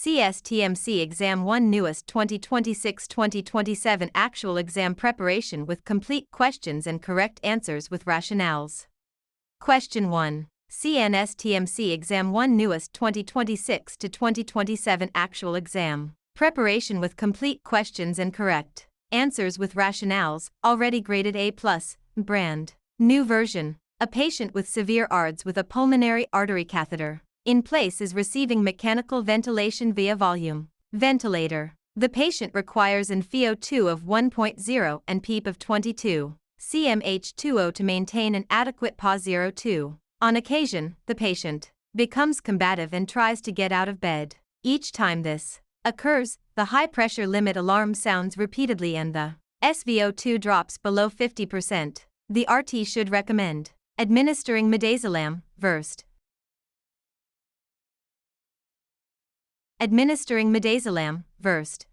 CS TMC Exam 1 Newest 2026-2027 Actual Exam Preparation with Complete Questions and Correct Answers with Rationales. Question 1. CNS TMC Exam 1 Newest 2026-2027 Actual Exam Preparation with Complete Questions and Correct Answers with Rationales, already graded A+, brand. New version. A patient with severe ARDS with a pulmonary artery catheter in place is receiving mechanical ventilation via volume ventilator. The patient requires an FiO2 of 1.0 and PEEP of 22 cmH2O to maintain an adequate PaO2. On occasion, the patient becomes combative and tries to get out of bed. Each time this occurs, the high-pressure limit alarm sounds repeatedly and the SVO2 drops below 50%. The RT should recommend administering midazolam, versed. Administering midazolam, versed.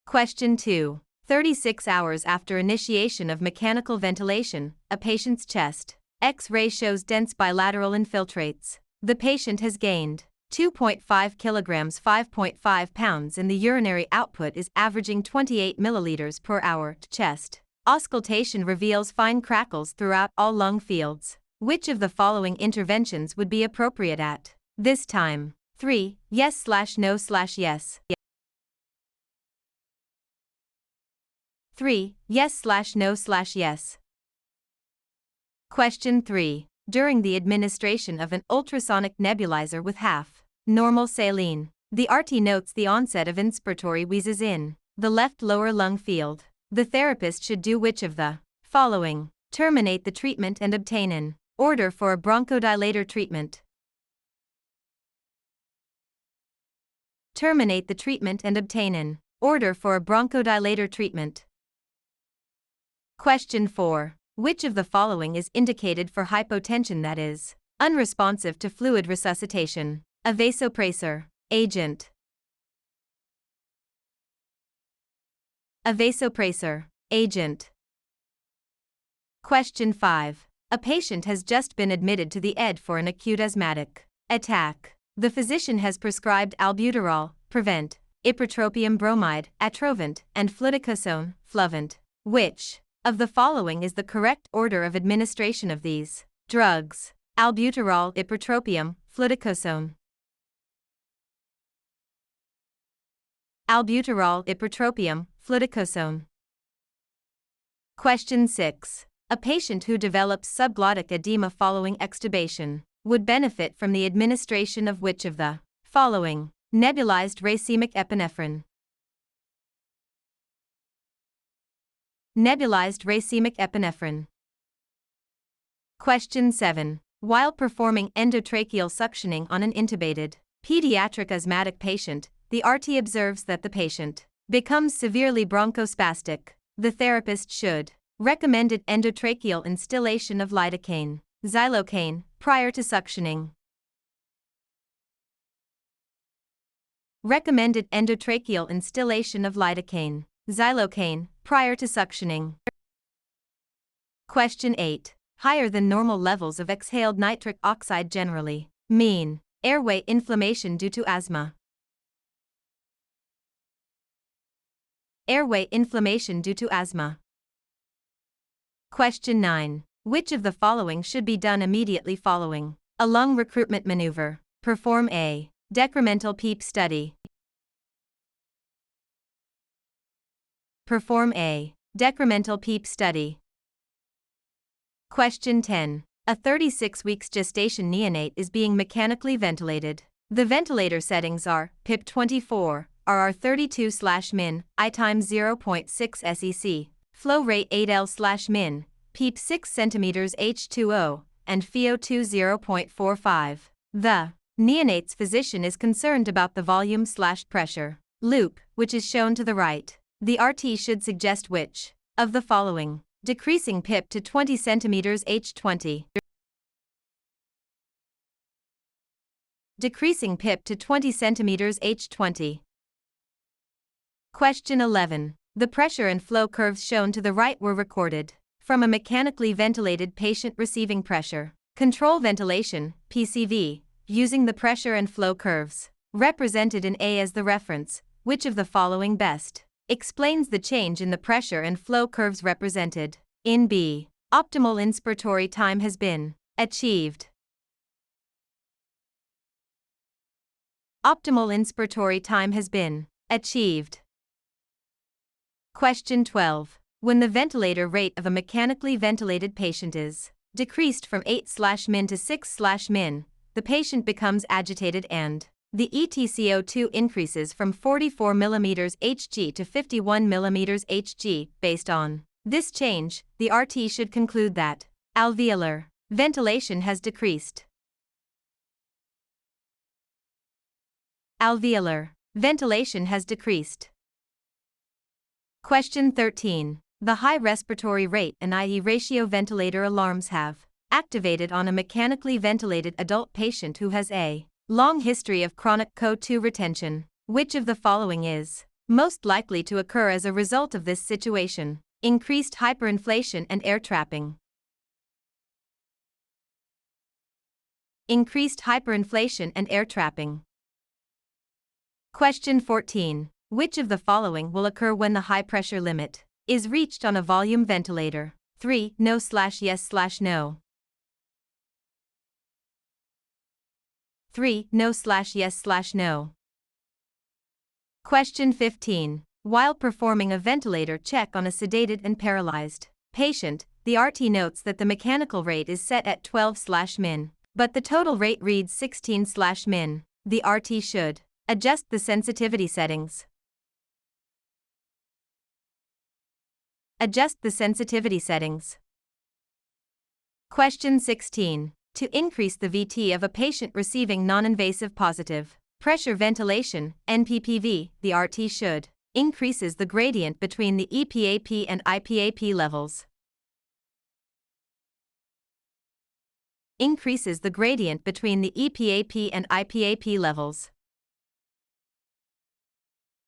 Question 2. 36 hours after initiation of mechanical ventilation, a patient's chest X-ray shows dense bilateral infiltrates. The patient has gained 2.5 kilograms 5.5 pounds and the urinary output is averaging 28 milliliters per hour. Chest auscultation reveals fine crackles throughout all lung fields. Which of the following interventions would be appropriate at this time? 3. Yes/no/yes. 3. Yes/no/yes. Question 3. During the administration of an ultrasonic nebulizer with half normal saline, the RT notes the onset of inspiratory wheezes in the left lower lung field. The therapist should do which of the following? Terminate the treatment and obtain an order for a bronchodilator treatment. Terminate the treatment and obtain an order for a bronchodilator treatment. Question 4. Which of the following is indicated for hypotension that is unresponsive to fluid resuscitation? A vasopressor agent. A vasopressor agent. Question 5. A patient has just been admitted to the ED for an acute asthmatic attack. The physician has prescribed albuterol, Prevent, ipratropium bromide, Atrovent, and fluticasone, Flovent. Which of the following is the correct order of administration of these drugs? Albuterol, ipratropium, fluticasone. Albuterol, ipratropium, fluticasone. Question 6. A patient who develops subglottic edema following extubation would benefit from the administration of which of the following? Nebulized racemic epinephrine. Nebulized racemic epinephrine. Question 7. While performing endotracheal suctioning on an intubated pediatric asthmatic patient, the RT observes that the patient becomes severely bronchospastic. The therapist should recommend endotracheal instillation of lidocaine, xylocaine, prior to suctioning. Recommended endotracheal instillation of lidocaine, xylocaine, prior to suctioning. Question 8. Higher than normal levels of exhaled nitric oxide generally mean airway inflammation due to asthma. Airway inflammation due to asthma. Question 9. Which of the following should be done immediately following a lung recruitment maneuver? Perform a decremental PEEP study. Perform a decremental PEEP study. Question 10. A 36 weeks gestation neonate is being mechanically ventilated. The ventilator settings are PIP 24, RR32/min, I times 0.6 SEC, flow rate 8L/min, PEEP 6 cm H2O, and FiO2 0.45. The neonate's physician is concerned about the volume/pressure loop, which is shown to the right. The RT should suggest which of the following? Decreasing PIP to 20 cm H20. Decreasing PIP to 20 cm H20. Question 11. The pressure and flow curves shown to the right were recorded from a mechanically ventilated patient receiving pressure control ventilation, PCV, using the pressure and flow curves. represented in A as the reference, which of the following best explains the change in the pressure and flow curves represented in B? Optimal inspiratory time has been achieved. Optimal inspiratory time has been achieved. Question 12. When the ventilator rate of a mechanically ventilated patient is decreased from 8/min to 6/min, the patient becomes agitated and the EtCO2 increases from 44 mm Hg to 51 mm Hg. Based on this change, the RT should conclude that alveolar ventilation has decreased. Alveolar ventilation has decreased. Question 13. The high respiratory rate and IE ratio ventilator alarms have activated on a mechanically ventilated adult patient who has a long history of chronic CO2 retention. Which of the following is most likely to occur as a result of this situation? Increased hyperinflation and air trapping. Increased hyperinflation and air trapping. Question 14. Which of the following will occur when the high pressure limit is reached on a volume ventilator? 3. No/yes/no. 3. No/yes/no. Question 15. While performing a ventilator check on a sedated and paralyzed patient, the RT notes that the mechanical rate is set at 12/min, but the total rate reads 16/min. The RT should adjust the sensitivity settings. Adjust the sensitivity settings. Question 16. To increase the VT of a patient receiving non-invasive positive pressure ventilation, NPPV, the RT should increases the gradient between the EPAP and IPAP levels. Increases the gradient between the EPAP and IPAP levels.